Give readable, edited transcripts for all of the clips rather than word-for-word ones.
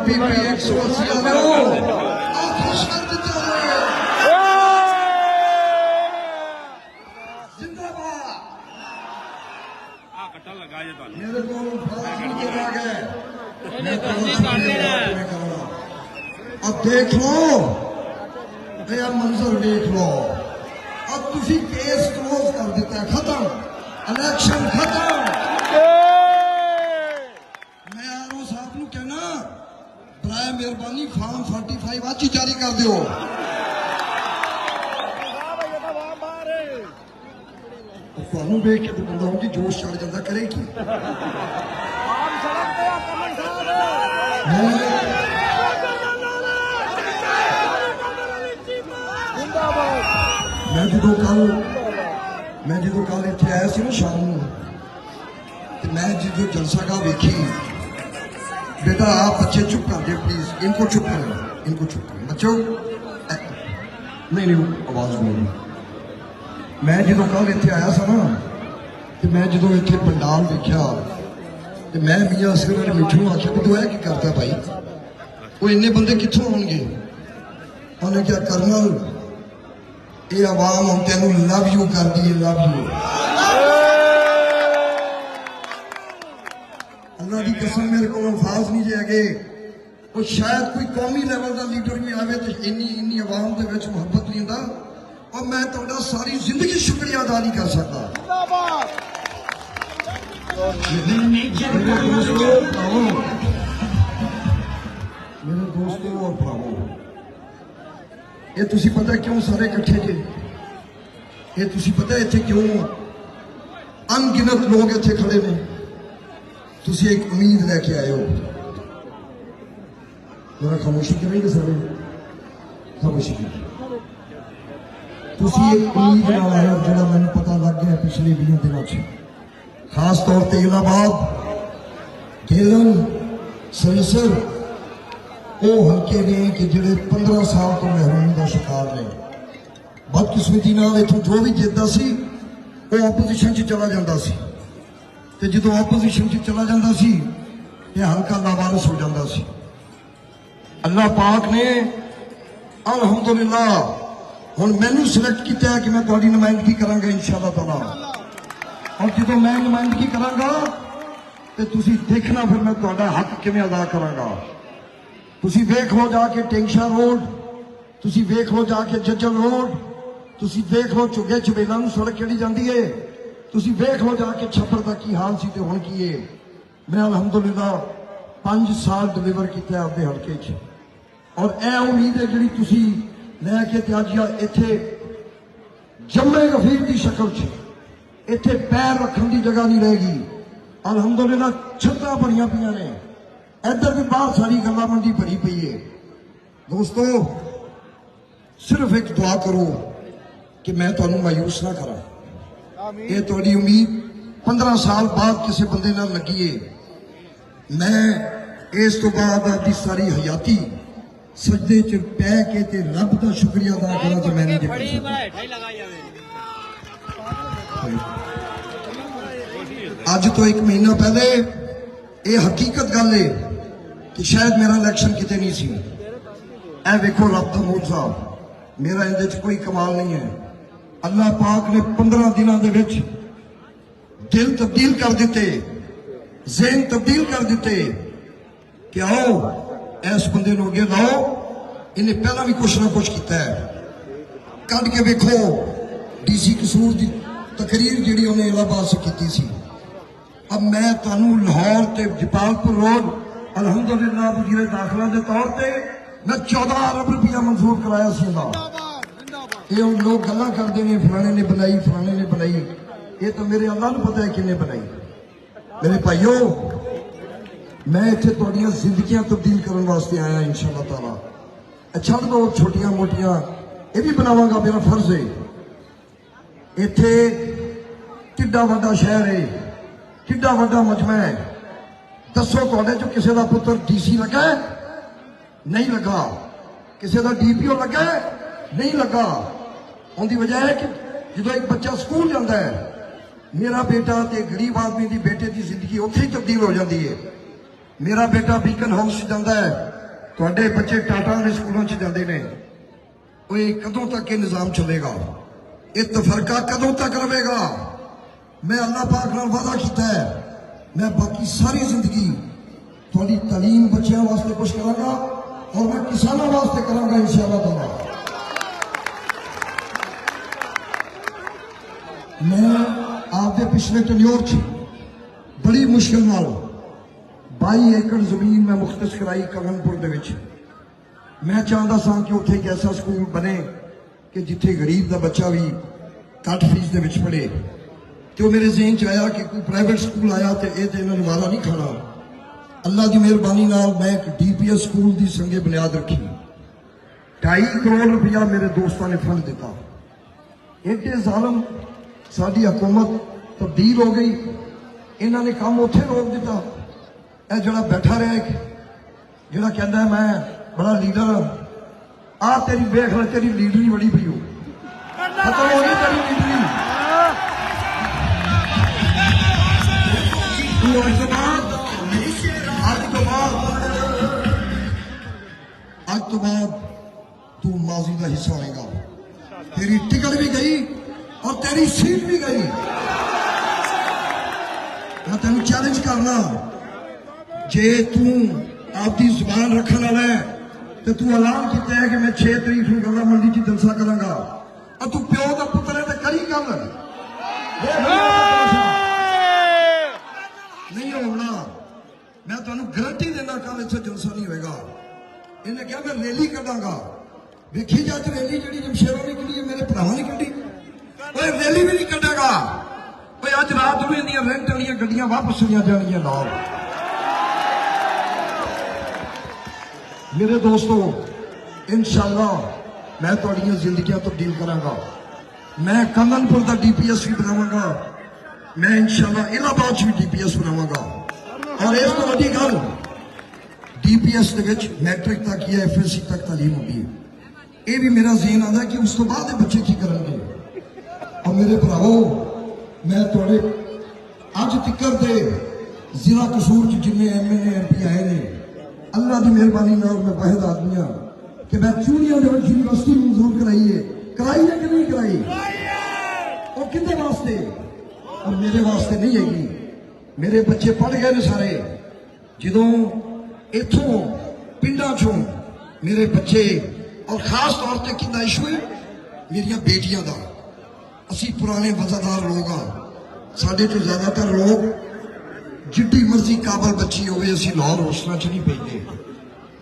बीबी 180 खुश कर देता है। जिंदाबाद। मेरे को आ गए। अब देख लो मेरा मंजर, देख लो। अब तुसी केस क्लोज कर दिता है, खत्म, इलेक्शन खत्म। मैं आरओ साहब को कहना बराए मेहरबानी फॉर्म 45 आज ही जारी कर दो। थानू देख के तो बंदा उनकी जोश चढ़ जाता, करे की। मैं जो कल इतने आया सी ना शाम को, मैं जो जलसा का वेखी, बेटा आप बच्चे चुप कर दे प्लीज, इनको चुप करो, इनको चुप करो बच्चों। नहीं आवाज बोलो। मैं जो कल इतने आया सा ना, तो मैं जो इतने पंडाल देखा, तो मैं मियां असगर मिठू आख्या भी तू है की करता भाई, वो इन्ने बंदे कितों आउणगे। उन्हें क्या करनल, ये आवाम हम तेन लव यू कर दी, लव यू। अल्लाह की कसम मेरे को अल्फाज नहीं जे अगे, और शायद कोई कौमी लेवल का लीडर भी आवे तो इन्नी आवाम के विच मुहब्बत नहीं होता। और मैं तुहाडा सारी जिंदगी शुक्रिया अदा नहीं कर सकता। मेरे दोस्तों और भरावों, ये तुसी पता क्यों सारे इकट्ठे जे? ये तुसी पता इत्थे क्यों अनगिनत लोग इत्थे खड़े ने? तुसी एक उम्मीद लेके आए हो। जरा खामोशी करेंगे सारे, खामोशी करें। तुसी एक उम्मीद नाल आए हो, जिहड़ा मैनूं पता लग गया पिछले 20 दिनों च, खास तौर पर इलाहाबाद, केलन, सरिसर, वो हल्के ने कि जिहड़े 15 साल तो महरूमी का शिकार ने। बदकिस्मती नाल इत्थों जो भी जितदा सी वो ओपोजिशन च चला जाता सी, ते जदों ओपोजिशन च चला जाता सी ते हल्का लावारस हो जाता सी। अल्लाह पाक ने अल्हम्दुलिल्लाह हुण मैनूं सिलेक्ट किया है कि मैं तुहाडी नुमाइंदगी करांगा इंशाअल्लाह ताला। और जो मैं नुमाइंदगी करांगा तो तुसी देखना फिर मैं तुहाडा हक किवें अदा करांगा। तुसी देख लो जाके टेंगशा रोड, तुसी देख लो जाके जज्जल रोड, तुसी देख लो झुग्गे झबेला नूं सड़क किहड़ी जांदी है, तुसी देख लो जाके छप्पर दा की हाल सी ते हुण की है। मैं अल्हम्दुलिल्लाह 5 साल डिलीवर किया आपके हल्के च, और यह उम्मीद है जिहड़ी तुसी लैके ते अज इत्थे जम्मे गफीर की शक्ल च इत्थे पैर रखने की जगह नहीं रहेगी। अल्हम्दुलिल्लाह छत्तां भरियां पईयां ने, इधर भी बाहर सारी गल्ला मंडी भरी पई है। दोस्तों सिर्फ एक दुआ करो कि मैं तुहानूं मायूस ना करा। ये तुहाडी उम्मीद 15 साल बाद किसी बंदे नाल लगी है। मैं इस तो बाद अपनी सारी हयाती सजदे च पै के ते रब का शुक्रिया अदा करा तो मैंने अज तो 1 महीना पहले ये हकीकत गल है कि शायद मेरा इलेक्शन किते नहीं सी। ऐ वेखो रब दा मौजूदा, मेरा इहदे च कोई कमाल नहीं है। अल्लाह पाक ने 15 दिनों के विच दिल तब्दील कर दिते, ज़हन तब्दील कर दिते कि आओ इस बंदे नूं अगे लाओ, इन्हें पहला भी कुछ ना कुछ किया है। कढ़ के वेखो DC कसूर की तकरीर जिहड़ी उन्हें इलाहाबाद से की सी। अब मैं तुहानूं लाहौर ते जपालपुर रोड अल्हम्दुलिल्लाह वज़ीर दाखिला के तौर पर मैं 14 अरब रुपया मंजूर कराया सी। ये लोग गल्लां करते हैं फलाने ने बनाई, फलाने ने बनाई, ये तो मेरे अल्लाह नूं पता है किन्ने बनाई। मेरे भाइयों, मैं इत्थे तुहाडियां जिंदगियां तब्दील करने वास्ते आया इंशाअल्लाह ताला। छड्ड दो छोटियां मोटियां, ये भी बनावांगा, मेरा फर्ज है। इत्थे किड्डा वड्डा शहर है, किड्डा वड्डा मजमा है। दसो तुहाडे चों किसी दा पुत्तर DC लगा है? नहीं लगा। किसी दा DPO लगा है? नहीं लगा। उनकी वजह है कि जो एक बच्चा स्कूल जाता है, मेरा बेटा तो गरीब आदमी की बेटे की जिंदगी उत्थे ही तब्दील हो जाती है। मेरा बेटा बीकन हाउस जाता है, तुहाडे बच्चे टाटा वाले स्कूलों च जाते हैं। कदों तक ये निज़ाम चलेगा? ये तफरका कदों तक रहेगा? मैं अल्लाह पाक नाल वादा किया है, मैं बाकी सारी जिंदगी थोड़ी तालीम बच्चों वास्ते कुछ करांगा और मैं किसानों वास्ते करांगा इंशाअल्लाह ताला। मैं आपके पिछले टन्योर च बड़ी मुश्किल नाल 22 एकड़ जमीन मैं मुख्तस कराई कगनपुर दे विच। मैं चाहता सा कि उत्थे एक ऐसा स्कूल बने कि जिथे गरीब का बच्चा भी घट फीस दे विच पढ़े। तो मेरे ज़हन च आया कि कोई प्राइवेट स्कूल आया तो ये इन्होंने वाला नहीं खाना। अल्लाह की मेहरबानी नाल मैं एक DPS स्कूल की संगे बुनियाद रखी। 2.5 करोड़ रुपया मेरे दोस्तों ने फंड दिता। एडे जालम साडी हुकूमत तब्दील हो गई, इन्होंने काम उत्थे रोक दिता। यह जड़ा बैठा रहा एक जड़ा कहता मैं बड़ा लीडर हाँ, आ तेरी वेख ले, तेरी लीडरी बड़ी पई हो, खत्म हो गई तेरी लीडरी। आज तो बाद तू माजी का हिस्सा होगा। तेरी टिकट भी गई और तेरी सीट भी गई। मैं तेन चैलेंज करना, जे तू आपकी जुबान रखने वाला है तो तू ऐलान किया है कि मैं 6 तारीख को गला मंडी च जलसा करांगा, और तू प्यो का पुत्र है तो करी गल नहीं होना। मैं तुहानू गारंटी देना कल इत्थे जलसा नहीं होएगा। इन्हें कहा मैं रैली कढ़ांगा। वेखी जा रैली जी जमशेरों ने कढ़ी है, मेरे भरावां ने कढ़ी। रैली भी नहीं कढ़ेगा। अज रात में इंदियां रेंट वाली गड्डियां वापस लिया जानियां लाओ। मेरे दोस्तों, इंशाअल्लाह मैं तुहाडियां जिंदगियां तब्दील करांगा। मैं कमनपुर का DPS भी बनावांगा। मैं इंशाअल्लाह इलाहाबाद भी DPS बनावांगा। और इस तो वड्डी गल DPS दे विच मैट्रिक तक या FSC तक तालीम होगी है। ये भी मेरा ज़हन आता है कि उस तो बाद बच्चे की करेंगे। और मेरे भरावो, मैं थोड़े अज तिकर दे जिला कसूर च जिन्ने MLA MP आए ने, अल्लाह की मेहरबानी नाल मैं वाहिद आदमी हाँ कि मैं चूड़ियां यूनिवर्सिटी मंजूर कराई है कि नहीं कराई? वो कितने वास्ते? और मेरे वास्ते नहीं हैगी। मेरे बच्चे पढ़ गए ने सारे। जो इथों पिंडा चों मेरे बच्चे, और खास तौर पर कितना इशू है मेरिया बेटियां का। असी पुराने वफादार लोग हाँ, साढ़े चो ज्यादातर लोग जिड्डी मर्जी काबल बच्ची हो असी लाहौर हौसला च नहीं पेंगे।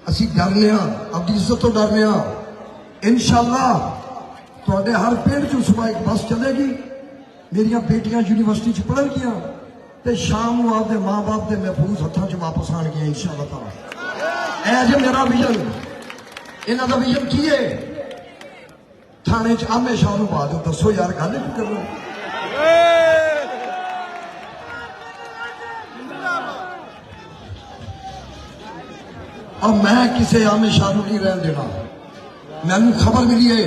असी डरने अपनी इज्जत तो डरने। इंशाअल्लाह तुहाडे हर पिंड चो सुबह एक बस चलेगी, मेरिया बेटियां यूनिवर्सिटी च पढ़नगियां ते शाम को आपके माँ बाप के महफूज हथों च वापस आएंगे इंशाअल्लाह ताला। ऐ जे मेरा विजन। इन्हों का विजन की है? थाने च आमे शाह नूं पा दो। दसो यार गल की करो। और मैं किसी आमे शाह नूं नहीं रहन देना। मैनू खबर मिली है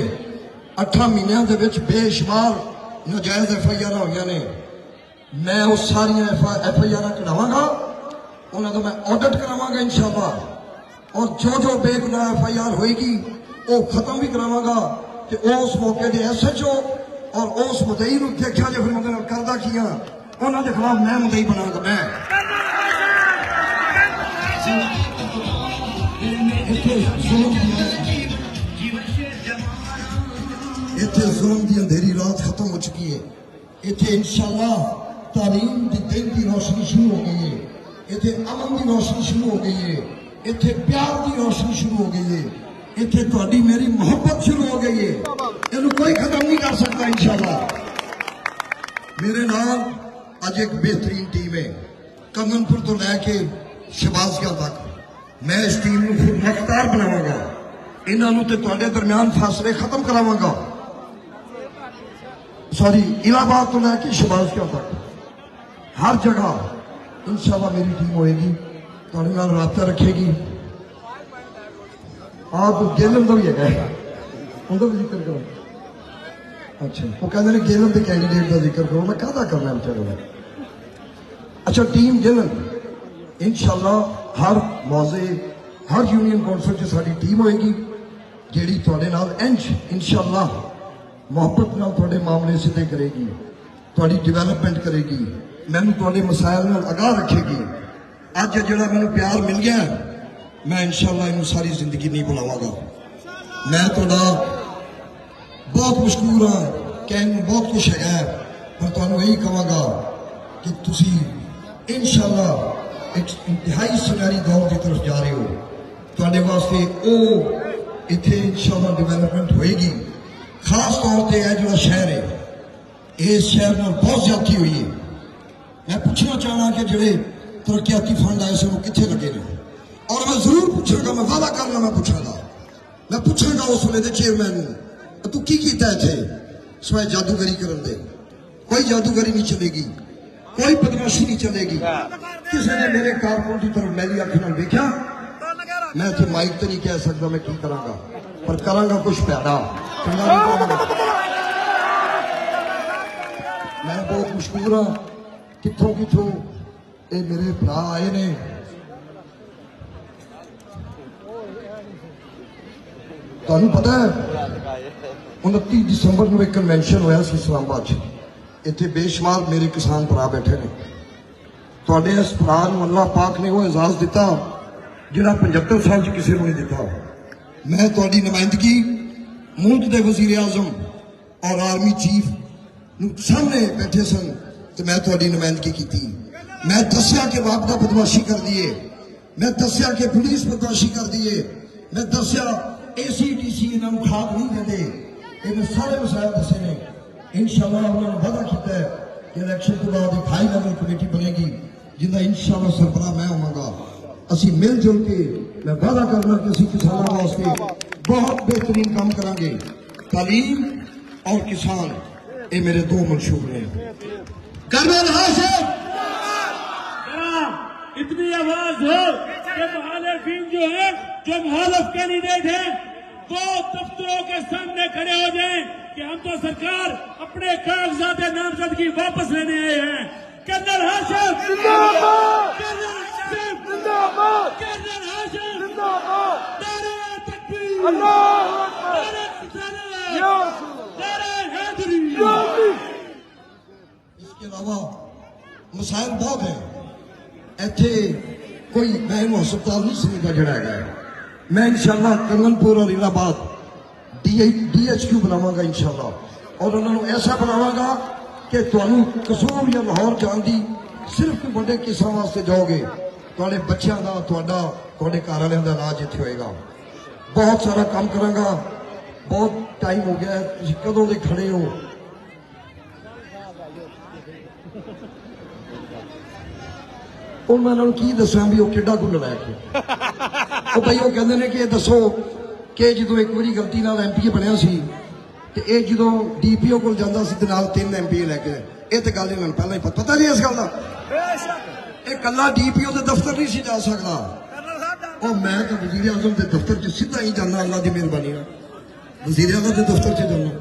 8 महीनों के विच बेशुमार नाजायज FIR हुई ने। मैं वो सारिया FIR कढ़ावांगा, उन्होंने मैं ऑडिट करावांगा इंशाअल्लाह। और जो बेगुनाह FIR होएगी वो खत्म भी करावांगा। कि उस मौके के SHO और उस मुदई को देखा जो फिर उन्होंने करदा किया, उन्होंने खिलाफ मैं मुदई बनाऊंगा। मैं इत्थे जुल्म की अंधेरी रात खत्म हो चुकी है। इत्थे इंशाअल्लाह तालीम की दिन की रोशनी शुरू हो गई है। इत्थे अमन की रोशनी शुरू हो गई है। इत्थे प्यार की रोशनी शुरू हो गई है। इत्थे तुहाडी मेरी मोहब्बत शुरू हो गई है। इन्हू कोई खत्म नहीं कर सकता इंशाअल्लाह। मेरे नाल अज एक बेहतरीन टीम है, कमनपुर तो लैके शहबाजगढ़ तक। मैं इस टीम को फिर मुख्तार बनावांगा। इन्हों ते तुहाडे दरम्यान फासले खत्म करावांगा। सॉरी, इलाहाबाद तो लैके शहबाजगढ़ तक हर जगह इंशाअल्लाह मेरी टीम होएगी, तुहाडे नाल राबता रखेगी। आप गेलम का भी है, उनका भी जिक्र करो। अच्छा, वो कहते हैं गेलम के कैंडीडेट का जिक्र करो। मैं कहता करना बेचारे में। अच्छा, टीम गेलन इंशाअल्लाह हर मौजे हर यूनियन कौंसल च साडी टीम होएगी जिहड़ी तुहाडे नाल इंज इंशाअल्लाह मुहब्बत नाल तुहाडे मामले सिद्धे करेगी, तुहाडी डिवेलपमेंट करेगी, मैनू तुहाडे मसाइल नाल आगाह रखेगी। अज जिहड़ा मैनू प्यार मिल गया मैं इंशाअल्लाह इनू सारी जिंदगी नहीं भुलावांगा। मैं तुहाडा बहुत मशकूर हाँ, कहने बहुत कुछ है, पर तुहानू यही कहांगा कि तुसी इंशाअल्लाह एक इंतहाई सुनहरी दौर की तरफ जा रहे हो। तुहाडे वास्ते ओ इत्थे इंशाअल्लाह डिवेलपमेंट होएगी। खास तौर पर यह जो शहर है, इस शहर में बहुत ज्यादती हुई है। मैं पूछना चाहना कि जोड़े तरक्याती फंड आए से वो कितने लगे ने, और मैं जरूर पूछागा, मैं वादा करना मैं पूछागा उस वेले चेयरमैन तू की कीता इत्थे सिवाय जादूगरी करन दे। कोई जादूगरी नहीं चलेगी, कोई बदमाशी नहीं चलेगी। किसी ने मेरे कारकुन की तरफ मेरी अख नाल देखा, मैं इत्थे माइक तो नहीं कह सकता मैं की करांगा, पर करांगा कुछ प्यारा चंगा नहीं करांगा। मैं बहुत मशहूर हाँ, कितों कितों ये मेरे भरा आए ने। तुहानू पता है 29 दिसंबर को एक कन्वेंशन होया सी इस्लामाबाद च, इत्थे बेशुमार मेरे किसान भरा बैठे ने। तुहाडे इस भरा नूं अल्लाह पाक ने वो एजाज दिता जिहड़ा 75 साल च किसी नूं नहीं दिता। मैं तुहाडी नुमाइंदगी मुल्क के वजीर आजम और आर्मी चीफ सामने बैठे सन तो मैं तुहाडी नुमाइंदगी की। मैं दस्या के वापदा बदमाशी कर दिए, मैं दस्या के पुलिस बदमाशी कर दिए, मैं दस्या ACTC इन्होंने खाक नहीं देते। इन्हें सारे मसायल दसे ने। इंशाअल्लाह उन्होंने वादा किया है कि इलेक्शन के बाद एक हाई लेवल कमेटी बनेगी जिंदा इंशाअल्लाह सरबराह मैं होवांगा। असी मिलजुल के मैं वादा करना कि असी किसानों वास्ते बहुत बेहतरीन काम करांगे। तालीम और किसान ये मेरे दो मंशूर हैं। कर्नल हाशिम इतनी आवाज हो कि मुखालिफिन जो है, जो मुखालिफ कैंडिडेट है, वो दफ्तरों के सामने खड़े हो जाएं कि हम तो सरकार अपने कागजात नामजदगी वापस लेने आए हैं। कर्नल हाशिम जिंदाबाद, कर्नल हाशिम जिंदाबाद, कर्नल हाशिम जिंदाबाद, नारे तकबीर, अल्लाहू अकबर, नारे या नारे हैदरी। इसके अलावा मसाइल बहुत हैं इत्थे, कोई मैं इन्हू हस्पताल नहीं समझता जड़ा है। मैं इंशाअल्लाह कंगनपुर और इलाहाबाद DHQ बनावांगा इंशाअल्लाह, और उन्होंने ऐसा बनावांगा कि तुहानू कसूर या लाहौर जान दी सिर्फ बड़े किसां वास्ते जाओगे, तुहाडे बच्चों का तुहाडे घर वालियां दा इलाज इत्थे होएगा। बहुत सारा काम करांगा। बहुत टाइम हो गया है, तुसीं कदों दे खड़े हो। और मैं उन्होंने की दसा भी किड्डा कुल लैके भाई वो कहते हैं कि दसो कि जो एक बारी गलती नाल MPA बनया सी ते ये जो DPO को जाता सी ते नाल 3 MPA लैके, ये तो गल इन्होंने पहले ही पता नहीं इस गल का। ये कला DPO के दफ्तर नहीं सी जा सकता, और मैं तो वजीर आजम के दफ्तर च सीधा ही जाना, अल्लाह की मेहरबानी वजीर आजम के दफ्तर च जाना।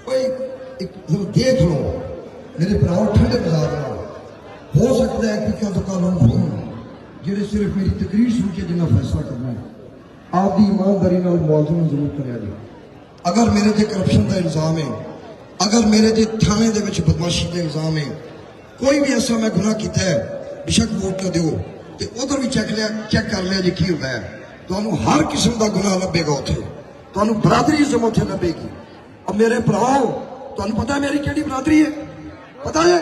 कोई देख लो मेरे भराओ ठंडे मिजाज नाल, हो सकता है कि क्या दुकान हों जिहड़े सिर्फ मेरी तकरीर सुन के जिन्ना फैसला करना है, आपकी ईमानदारी नाल मुआवजा जरूर करिया जी। अगर मेरे ते करप्शन का इल्जाम है, अगर मेरे ते थाने दे विच बदमाशी का इल्जाम है, कोई भी ऐसा मैं गुनाह किया है, बेशक वोट न दो तो उधर भी चेक कर लिया जी की होता है। तुहानू हर किस्म का गुनाह लभेगा उत्थे, तुहानू बरादरीज़म उत्थे लभेगी। और मेरे भराओ तुहानू पता है मेरी केड़ी बरादरी है? पता है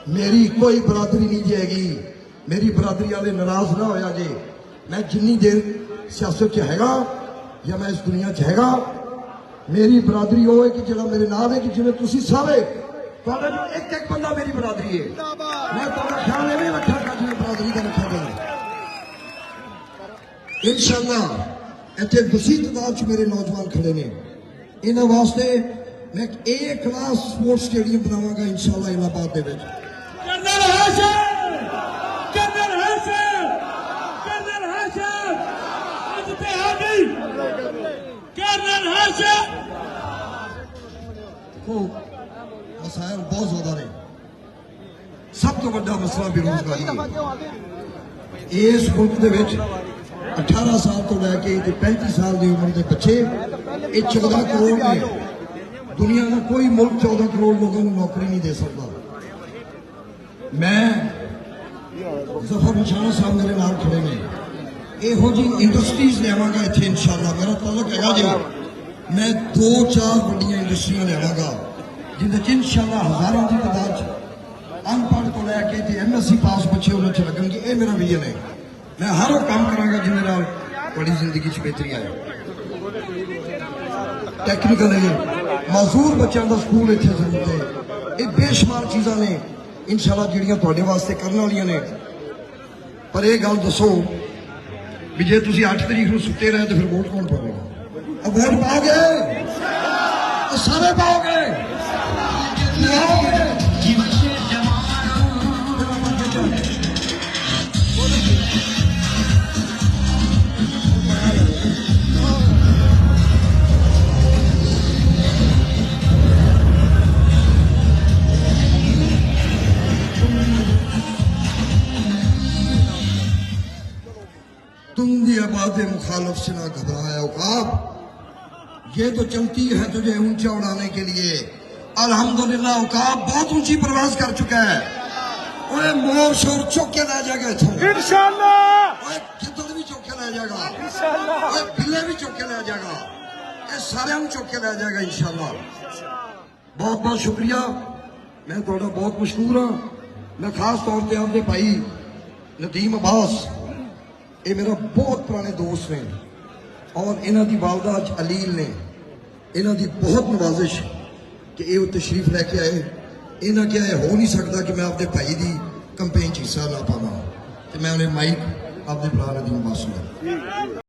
मेरी कोई बरादरी नहीं जाएगी। मेरी बरादरी वाले नाराज ना होया जे। मैं जिन्नी देर सियासत च हैगा या मैं इस दुनिया च हैगा, मेरी बरादरी वो है कि जो मेरे नाल है कि जिवें तुसीं सारे तुहाडे जो एक एक बंदा मेरी बरादरी है। मैं तुहाडा ख्याल एवें रखांगा जिवें बरादरी का रखा गया। इंशाअल्लाह इत्थे वसी तादाद च मेरे नौजवान खड़े ने, इन्हां वास्ते मैं A क्लास स्पोर्ट्स स्टेडियम बनावांगा इंशाअल्लाह इलाहाबाद दे विच। Colonel Hashim, colonel Hashim, colonel Hashim, इत्तेहादी, कर्नल हाशिम। मसाइल बहुत ज्यादा ने। सब तो बड़ा मसला बेरोजगारी है। इस मुल्क दे विच 18 साल तो लैके 35 साल की उम्र के बच्चे ये 14 करोड़ ने। दुनिया का कोई मुल्क 14 करोड़ लोगों को नौकरी नहीं दे सकता। मैं जफर निशाना साहब मेरे नाल खड़े ने, इहो जी इंडस्ट्रीज लियावांगा इत्थे इंशाअल्लाह। मेरा तलक है जी मैं 2-4 बड़ियां इंडस्ट्रियां लियावांगा जिंदे च इंशाअल्लाह हजारों की तादाद अनपढ़ तो लैके MSc पास बच्चे उन्हें लगेंगे। ये मेरा विजन है। मैं हर वो काम करांगा जिंदे नाल बड़ी जिंदगी च बेहतरी आए। टेक्निकल है, माजूर बच्चों का स्कूल इत्थे जरूरत है। ये बेशुमार चीज़ां ने इंशाअल्लाह जिहड़ियां तुहाडे वास्ते करने वालियां ने। पर यह गल दसो भी जे तुसीं 8 तरीक को सुते रहे तो फिर वोट कौन पाएगा? अब वोट पाओगे? सारे पाओगे? तुम भी आबाद मुखालफ से ना घबराया औकाब, ये तो चलती है तुझे ऊंचा उड़ाने के लिए। अल्हम्दुलिल्लाह औकाब बहुत ऊंची परवाज कर चुका है। ओए मोर शोर चौक के ला जाएगा इथों इंशाअल्लाह। ओए गिद्दड़ भी चौक के ला जाएगा इंशाअल्लाह। ओए बिल्ले भी चौक के ला जाएगा। ये सारे चौक के ला जाएगा इंशाअल्लाह। बहुत बहुत शुक्रिया। मैं थोड़ा बहुत मशहूर हाँ। मैं खास तौर पर आपके भाई नदीम अब्बास, ये मेरा बहुत पुराने दोस्त ने और इन्हों की वालदा अलील ने, इन्हों की बहुत नवाजिश कि ये तशरीफ लैके आए। इन्हें क्या हो नहीं सकता कि मैं अपने भाई की कंपेन च हिस्सा ना पावा, तो मैं उन्हें माइक अपने भरा नदीम अब्बास को